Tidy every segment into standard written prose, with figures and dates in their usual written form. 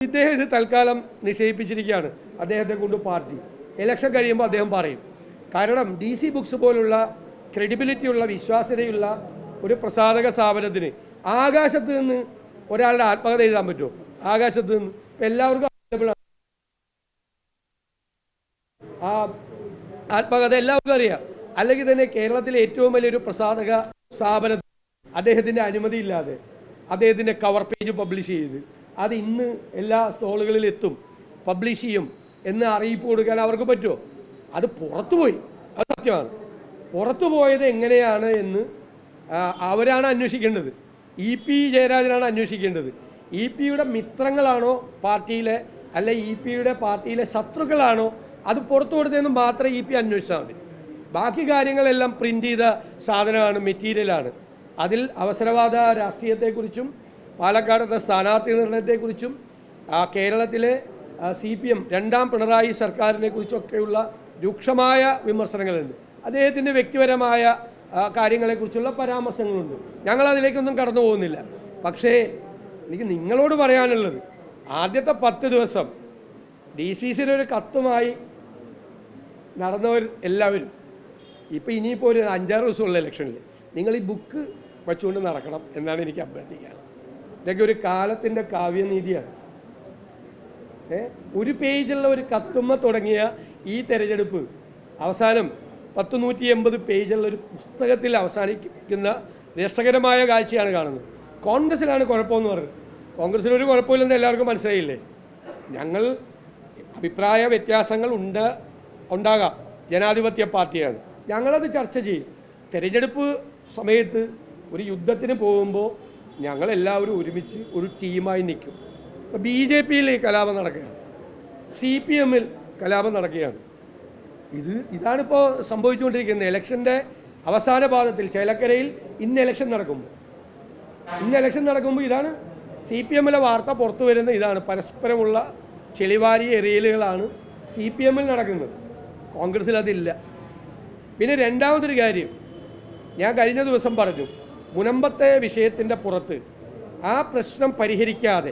ഇദ്ദേഹം ഇത് തൽക്കാലം നിശ്ചയിപ്പിച്ചിരിക്കുകയാണ്. അദ്ദേഹത്തെ കൊണ്ട് പാർട്ടി ഇലക്ഷൻ കഴിയുമ്പോൾ അദ്ദേഹം പറയും. കാരണം DC ബുക്സ് പോലുള്ള ക്രെഡിബിലിറ്റിയുള്ള വിശ്വാസ്യതയുള്ള ഒരു പ്രസാധക സ്ഥാപനത്തിന് ആകാശത്ത് നിന്ന് ഒരാളുടെ ആത്മകഥ എഴുതാൻ പറ്റുമോ? ആകാശത്ത് നിന്ന് എല്ലാവർക്കും അവൈലബിൾ ആണ്. ആ ആത്മകഥ എല്ലാവർക്കും അറിയാം. അല്ലെങ്കിൽ തന്നെ കേരളത്തിലെ ഏറ്റവും വലിയൊരു പ്രസാധക സ്ഥാപനത്തിൽ അദ്ദേഹത്തിൻ്റെ അനുമതി ഇല്ലാതെ അദ്ദേഹത്തിൻ്റെ കവർ പേജ് പബ്ലിഷ് ചെയ്ത് അത് ഇന്ന് എല്ലാ സ്റ്റോളുകളിൽ എത്തും, പബ്ലിഷ് ചെയ്യും എന്ന് അറിയിപ്പ് കൊടുക്കാൻ അവർക്ക് പറ്റുമോ? അത് പുറത്തുപോയി, അത് സത്യമാണ്. പുറത്തു പോയത് എങ്ങനെയാണ് എന്ന് അവരാണ് അന്വേഷിക്കേണ്ടത്. EP ജയരാജനാണ് അന്വേഷിക്കേണ്ടത്. EP-യുടെ മിത്രങ്ങളാണോ പാർട്ടിയിലെ, അല്ലെ EP-യുടെ പാർട്ടിയിലെ ശത്രുക്കളാണോ അത് പുറത്തു കൊടുത്തതെന്ന് മാത്രമേ EP അന്വേഷിച്ചാൽ മതി. ബാക്കി കാര്യങ്ങളെല്ലാം പ്രിൻ്റ് ചെയ്ത സാധനമാണ്, മെറ്റീരിയലാണ്. അതിൽ അവസരവാദ രാഷ്ട്രീയത്തെക്കുറിച്ചും പാലക്കാടത്തെ സ്ഥാനാർത്ഥി നിർണയത്തെക്കുറിച്ചും കേരളത്തിലെ CPM രണ്ടാം പിണറായി സർക്കാരിനെ കുറിച്ചൊക്കെയുള്ള രൂക്ഷമായ വിമർശനങ്ങളുണ്ട്. അദ്ദേഹത്തിൻ്റെ വ്യക്തിപരമായ കാര്യങ്ങളെക്കുറിച്ചുള്ള പരാമർശങ്ങളുണ്ട്. ഞങ്ങളതിലേക്കൊന്നും കടന്നു പോകുന്നില്ല. പക്ഷേ എനിക്ക് നിങ്ങളോട് പറയാനുള്ളത്, ആദ്യത്തെ 10 ദിവസം DCCയുടെ ഒരു കത്തുമായി നടന്നവർ എല്ലാവരും ഇപ്പോൾ ഇനിയിപ്പോൾ ഒരു 5-6 ദിവസമുള്ള ഇലക്ഷനിൽ നിങ്ങൾ ഈ ബുക്ക് വച്ചുകൊണ്ട് നടക്കണം എന്നാണ് എനിക്ക് അഭ്യർത്ഥിക്കാൻ. ഇതൊക്കെ ഒരു കാലത്തിൻ്റെ കാവ്യനീതിയാണ്. ഒരു പേജുള്ള ഒരു കത്തുമ്മ തുടങ്ങിയ ഈ തെരഞ്ഞെടുപ്പ് അവസാനം 180 പേജുള്ള ഒരു പുസ്തകത്തിൽ അവസാനിക്കുന്ന രസകരമായ കാഴ്ചയാണ് കാണുന്നത്. കോൺഗ്രസ്സിലാണ് കുഴപ്പമെന്ന് പറഞ്ഞത്. കോൺഗ്രസ്സിനൊരു കുഴപ്പമില്ലെന്ന് എല്ലാവർക്കും മനസ്സിലായില്ലേ? ഞങ്ങൾ അഭിപ്രായ വ്യത്യാസങ്ങൾ ഉണ്ടാകാം, ജനാധിപത്യ പാർട്ടിയാണ്, ഞങ്ങളത് ചർച്ച ചെയ്യും. തെരഞ്ഞെടുപ്പ് സമയത്ത് ഒരു യുദ്ധത്തിന് പോകുമ്പോൾ ഞങ്ങളെല്ലാവരും ഒരുമിച്ച് ഒരു ടീമായി നിൽക്കും. ഇപ്പോൾ BJP-യിൽ കലാപം നടക്കുകയാണ്, CPM-ൽ കലാപം നടക്കുകയാണ്. ഇതാണിപ്പോൾ സംഭവിച്ചുകൊണ്ടിരിക്കുന്നത്. ഇലക്ഷൻ്റെ അവസാന പാദത്തിൽ ചേലക്കരയിൽ ഇന്ന് ഇലക്ഷൻ നടക്കുമ്പോൾ ഇതാണ് CPM-ലെ വാർത്ത പുറത്തു വരുന്ന. ഇതാണ് പരസ്പരമുള്ള ചെളിവാരിയ എറിയലുകളാണ് CPM-ൽ നടക്കുന്നത്. കോൺഗ്രസ്സിൽ അതില്ല. പിന്നെ രണ്ടാമതൊരു കാര്യം ഞാൻ കഴിഞ്ഞ ദിവസം പറഞ്ഞു, മുനമ്പത്തെ വിഷയത്തിൻ്റെ പുറത്ത് ആ പ്രശ്നം പരിഹരിക്കാതെ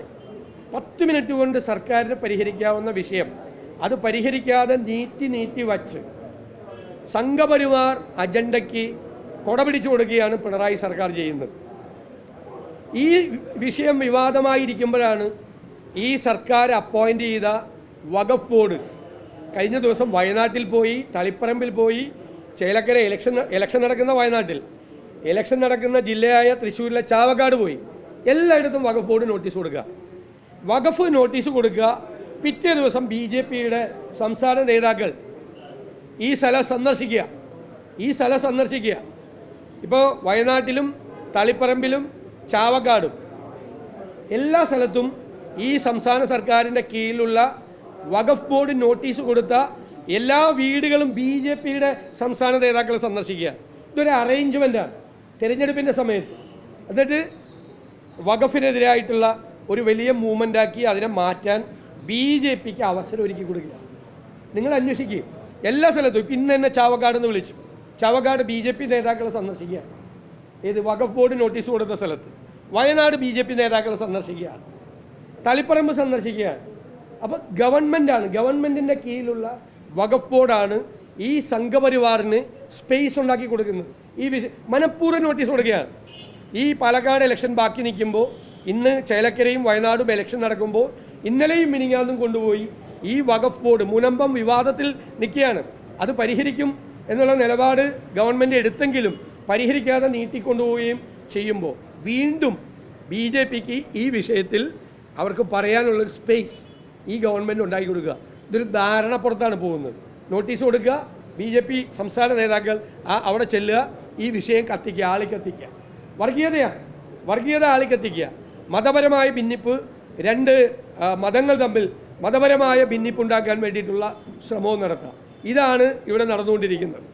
10 മിനിറ്റ് കൊണ്ട് സർക്കാരിന് പരിഹരിക്കാവുന്ന വിഷയം അത് പരിഹരിക്കാതെ നീട്ടി വച്ച് സംഘപരിവാർ അജണ്ടയ്ക്ക് കൊടപിടിച്ചു കൊടുക്കുകയാണ് പിണറായി സർക്കാർ ചെയ്യുന്നത്. ഈ വിഷയം വിവാദമായിരിക്കുമ്പോഴാണ് ഈ സർക്കാർ അപ്പോയിൻ്റ് ചെയ്ത വഖഫ് ബോർഡ് കഴിഞ്ഞ ദിവസം വയനാട്ടിൽ പോയി, തളിപ്പറമ്പിൽ പോയി, ചേലക്കര ഇലക്ഷൻ നടക്കുന്ന വയനാട്ടിൽ, ഇലക്ഷൻ നടക്കുന്ന ജില്ലയായ തൃശ്ശൂരിലെ ചാവക്കാട് പോയി. എല്ലായിടത്തും വഖഫ് ബോർഡ് നോട്ടീസ് കൊടുക്കുക, വഖഫ് നോട്ടീസ് കൊടുക്കുക. പിറ്റേ ദിവസം BJP-യുടെ സംസ്ഥാന നേതാക്കൾ ഈ സ്ഥലം സന്ദർശിക്കുക. ഇപ്പോൾ വയനാട്ടിലും തളിപ്പറമ്പിലും ചാവക്കാടും എല്ലാ സ്ഥലത്തും ഈ സംസ്ഥാന സർക്കാരിൻ്റെ കീഴിലുള്ള വഖഫ് ബോർഡ് നോട്ടീസ് കൊടുത്ത എല്ലാ വീടുകളും BJP-യുടെ സംസ്ഥാന നേതാക്കൾ സന്ദർശിക്കുക. ഇതൊരു അറേഞ്ച്മെൻറ്റാണ് തിരഞ്ഞെടുപ്പിൻ്റെ സമയത്ത്. എന്നിട്ട് വഖഫിനെതിരായിട്ടുള്ള ഒരു വലിയ മൂവ്മെൻ്റാക്കി അതിനെ മാറ്റാൻ BJP-ക്ക് അവസരം ഒരുക്കി കൊടുക്കുക. നിങ്ങൾ അന്വേഷിക്കുക എല്ലാ സ്ഥലത്തും. ഇപ്പം ഇന്ന് തന്നെ ചാവക്കാടെന്ന് വിളിച്ചു. ചാവക്കാട് BJP നേതാക്കളെ സന്ദർശിക്കുക. ഏത് വഖഫ് ബോർഡ് നോട്ടീസ് കൊടുത്ത സ്ഥലത്ത്. വയനാട് BJP നേതാക്കളെ സന്ദർശിക്കുകയാണ്, തളിപ്പറമ്പ് സന്ദർശിക്കുകയാണ്. അപ്പോൾ ഗവൺമെൻറ്റിൻ്റെ കീഴിലുള്ള വഖഫ് ബോർഡാണ് ഈ സംഘപരിവാറിന് സ്പേസ് ഉണ്ടാക്കി കൊടുക്കുന്നത്. ഈ മനഃപൂർവ്വം നോട്ടീസ് കൊടുക്കുകയാണ്. ഈ പാലക്കാട് ഇലക്ഷൻ ബാക്കി നിൽക്കുമ്പോൾ, ഇന്ന് ചേലക്കരയും വയനാടും ഇലക്ഷൻ നടക്കുമ്പോൾ, ഇന്നലെയും മിനിങ്ങാന്നും കൊണ്ടുപോയി ഈ വഖഫ് ബോർഡ് മുനമ്പം വിവാദത്തിൽ നിൽക്കുകയാണ്. അത് പരിഹരിക്കും എന്നുള്ള നിലപാട് ഗവൺമെൻറ് എടുത്തെങ്കിലും പരിഹരിക്കാതെ നീട്ടിക്കൊണ്ടുപോവുകയും ചെയ്യുമ്പോൾ വീണ്ടും BJP-ക്ക് ഈ വിഷയത്തിൽ അവർക്ക് പറയാനുള്ളൊരു സ്പേസ് ഈ ഗവൺമെൻറ് ഉണ്ടാക്കി കൊടുക്കുക. ഇതൊരു ധാരണപ്പുറത്താണ് പോകുന്നത്. നോട്ടീസ് കൊടുക്കുക, BJP സംസ്ഥാന നേതാക്കൾ അവിടെ ചെല്ലുക, ഈ വിഷയം കത്തിക്കുക, ആളിക്കത്തിക്കുക. വർഗീയത ആളിക്കത്തിക്കുക. മതപരമായ ഭിന്നിപ്പ്, 2 മതങ്ങൾ തമ്മിൽ മതപരമായ ഭിന്നിപ്പുണ്ടാക്കാൻ വേണ്ടിയിട്ടുള്ള ശ്രമവും നടത്തുക. ഇതാണ് ഇവിടെ നടന്നുകൊണ്ടിരിക്കുന്നത്.